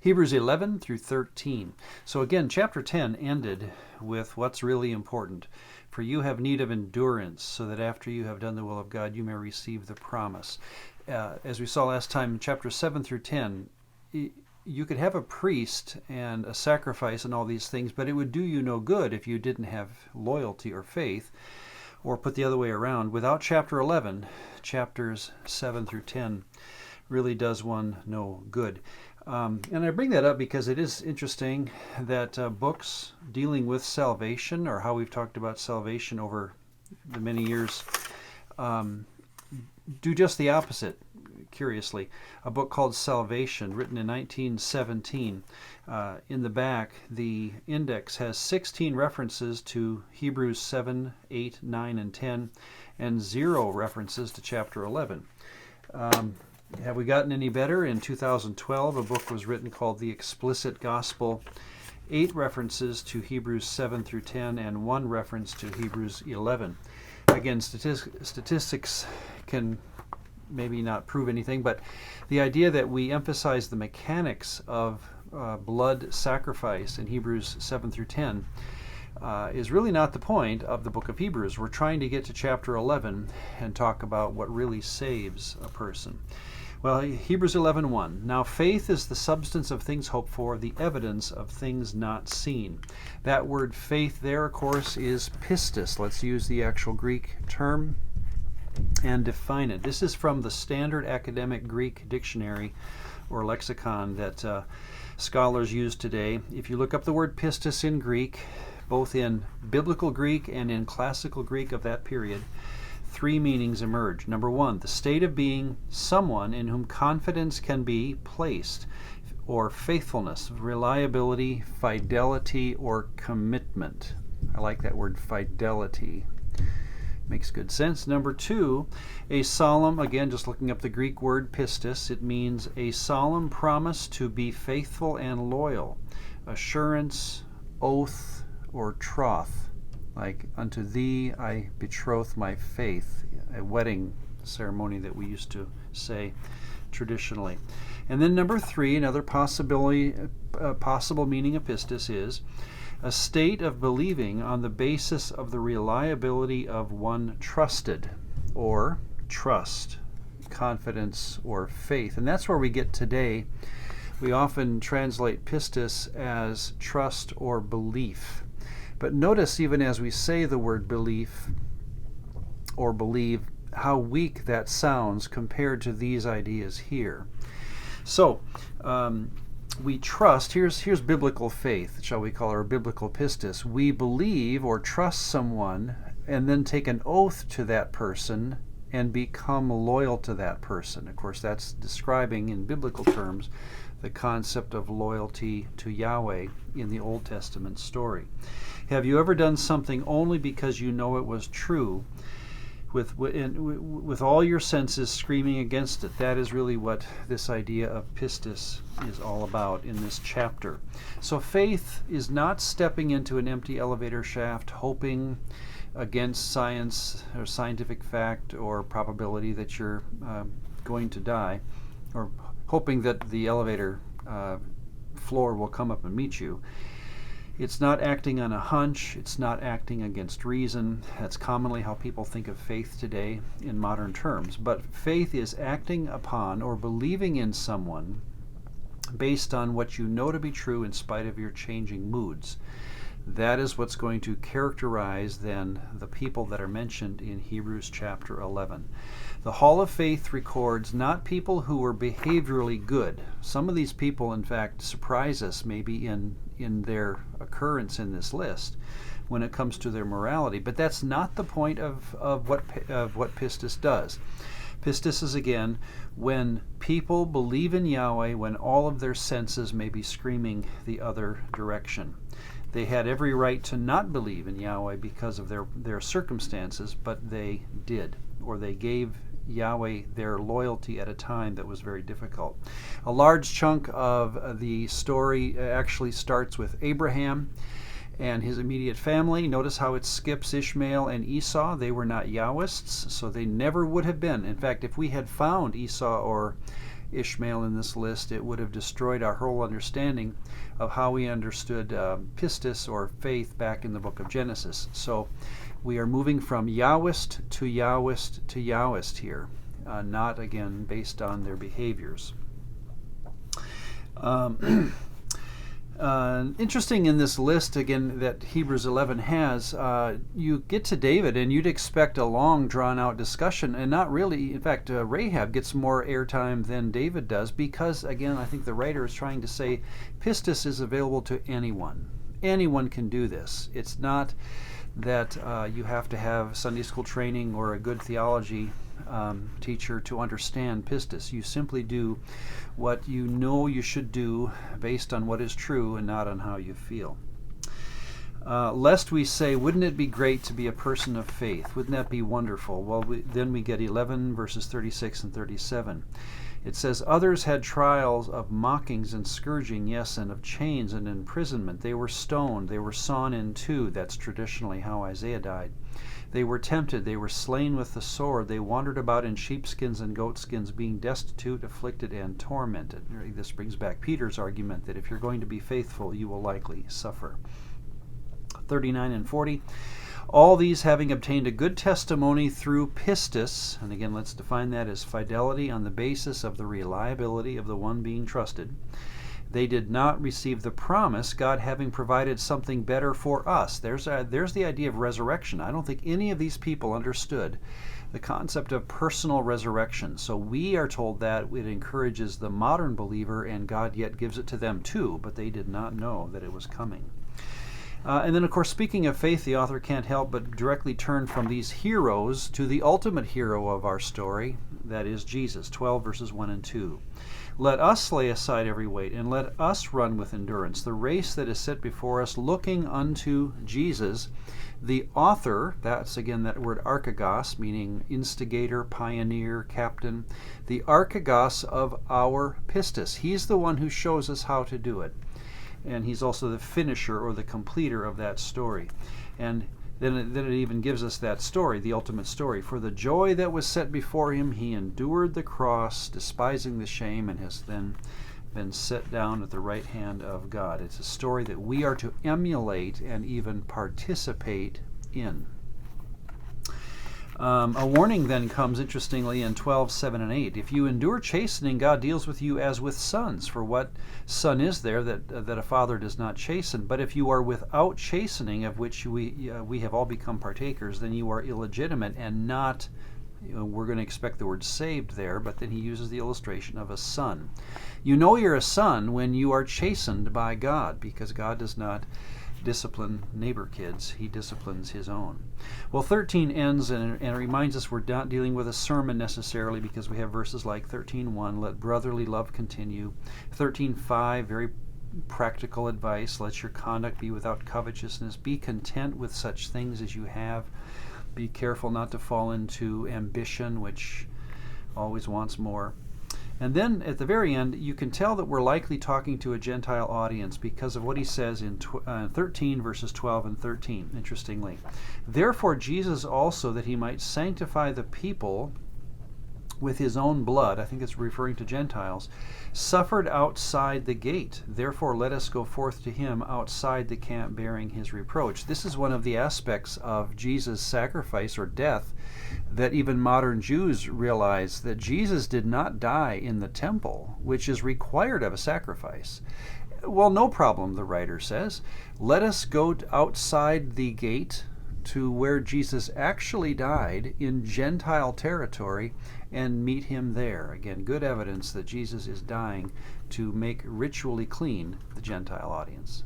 Hebrews 11 through 13. So again, chapter 10 ended with what's really important. For you have need of endurance, so that after you have done the will of God, you may receive the promise. As we saw last time, chapter 7 through 10, you could have a priest and a sacrifice and all these things, but it would do you no good if you didn't have loyalty or faith. Or put the other way around, without chapter 11, chapters 7 through 10 really does one no good. And I bring that up because it is interesting that books dealing with salvation, or how we've talked about salvation over the many years, do just the opposite, curiously. A book called Salvation, written in 1917, in the back, the index has 16 references to Hebrews 7, 8, 9, and 10, and 0 references to chapter 11. Have we gotten any better? In 2012, a book was written called The Explicit Gospel, 8 references to Hebrews 7 through 10, and 1 reference to Hebrews 11. Again, statistics can maybe not prove anything, but the idea that we emphasize the mechanics of blood sacrifice in Hebrews 7 through 10 is really not the point of the book of Hebrews. We're trying to get to chapter 11 and talk about what really saves a person. Well, Hebrews 11:1. Now faith is the substance of things hoped for, the evidence of things not seen. That word faith there, of course, is pistis. Let's use the actual Greek term and define it. This is from the Standard Academic Greek Dictionary or lexicon that scholars use today. If you look up the word pistis in Greek, both in biblical Greek and in classical Greek of that period, 3 meanings emerge. Number 1, the state of being someone in whom confidence can be placed, or faithfulness, reliability, fidelity, or commitment. I like that word, fidelity. Makes good sense. Number 2, a solemn, again, just looking up the Greek word pistis, it means a solemn promise to be faithful and loyal, assurance, oath, or troth. Like, unto thee I betroth my faith, a wedding ceremony that we used to say traditionally. And then number 3, another possible meaning of pistis is a state of believing on the basis of the reliability of one trusted, or trust, confidence, or faith. And that's where we get today. We often translate pistis as trust or belief. But notice, even as we say the word belief or believe, how weak that sounds compared to these ideas here. So, we trust, here's biblical faith, shall we call it, or biblical pistis. We believe or trust someone and then take an oath to that person and become loyal to that person. Of course, that's describing in biblical terms the concept of loyalty to Yahweh in the Old Testament story. Have you ever done something only because you know it was true, with all your senses screaming against it? That is really what this idea of pistis is all about in this chapter. So faith is not stepping into an empty elevator shaft hoping against science or scientific fact or probability that you're going to die, or hoping that the elevator floor will come up and meet you. It's not acting on a hunch. It's not acting against reason. That's commonly how people think of faith today in modern terms. But faith is acting upon or believing in someone based on what you know to be true in spite of your changing moods. That is what's going to characterize then the people that are mentioned in Hebrews chapter 11. The Hall of Faith records not people who were behaviorally good. Some of these people, in fact, surprise us maybe in their occurrence in this list when it comes to their morality. But that's not the point of what pistis does. Pistis is, again, when people believe in Yahweh when all of their senses may be screaming the other direction. They had every right to not believe in Yahweh because of their circumstances, but they did, or they gave Yahweh their loyalty at a time that was very difficult. A large chunk of the story actually starts with Abraham and his immediate family. Notice how it skips Ishmael and Esau. They were not Yahwists, so they never would have been. In fact, if we had found Esau or Ishmael in this list, it would have destroyed our whole understanding of how we understood pistis, or faith, back in the book of Genesis. So we are moving from Yahwist to Yahwist to Yahwist here, not again based on their behaviors. Interesting in this list, again, that Hebrews 11 has, you get to David and you'd expect a long, drawn-out discussion, and not really. In fact, Rahab gets more airtime than David does because, again, I think the writer is trying to say pistis is available to anyone. Anyone can do this. It's not that you have to have Sunday school training or a good theology teacher to understand pistis. You simply do what you know you should do based on what is true and not on how you feel. Lest we say, wouldn't it be great to be a person of faith? Wouldn't that be wonderful? Well, then we get 11 verses 36 and 37. It says, others had trials of mockings and scourging, yes, and of chains and imprisonment. They were stoned, they were sawn in two. That's traditionally how Isaiah died. They were tempted, they were slain with the sword. They wandered about in sheepskins and goatskins, being destitute, afflicted, and tormented. This brings back Peter's argument that if you're going to be faithful, you will likely suffer. 39 and 40. All these having obtained a good testimony through pistis, and again let's define that as fidelity on the basis of the reliability of the one being trusted, they did not receive the promise, God having provided something better for us. There's the idea of resurrection. I don't think any of these people understood the concept of personal resurrection. So we are told that it encourages the modern believer, and God yet gives it to them too, but they did not know that it was coming. And then, of course, speaking of faith, the author can't help but directly turn from these heroes to the ultimate hero of our story, that is Jesus, 12 verses 1 and 2. Let us lay aside every weight, and let us run with endurance the race that is set before us, looking unto Jesus, the author, that's again that word archegos, meaning instigator, pioneer, captain, the archegos of our pistis. He's the one who shows us how to do it. And he's also the finisher or the completer of that story. And then it even gives us that story, the ultimate story. For the joy that was set before him, he endured the cross, despising the shame, and has then been set down at the right hand of God. It's a story that we are to emulate and even participate in. A warning then comes, interestingly, in 12, 7, and 8. If you endure chastening, God deals with you as with sons. For what son is there that a father does not chasten? But if you are without chastening, of which we have all become partakers, then you are illegitimate and not, we're going to expect the word saved there, but then he uses the illustration of a son. You know you're a son when you are chastened by God, because God does not discipline neighbor kids, he disciplines his own. Well, 13 ends and it reminds us we're not dealing with a sermon necessarily, because we have verses like 13:1, let brotherly love continue. 13:5, very practical advice, let your conduct be without covetousness. Be content with such things as you have. Be careful not to fall into ambition, which always wants more. And then at the very end, you can tell that we're likely talking to a Gentile audience because of what he says in 13 verses 12 and 13, interestingly. Therefore Jesus also, that he might sanctify the people with his own blood, I think it's referring to Gentiles, suffered outside the gate. Therefore let us go forth to him outside the camp bearing his reproach. This is one of the aspects of Jesus' sacrifice or death that even modern Jews realize, that Jesus did not die in the temple, which is required of a sacrifice. Well, no problem, the writer says. Let us go outside the gate to where Jesus actually died in Gentile territory and meet him there. Again, good evidence that Jesus is dying to make ritually clean the Gentile audience.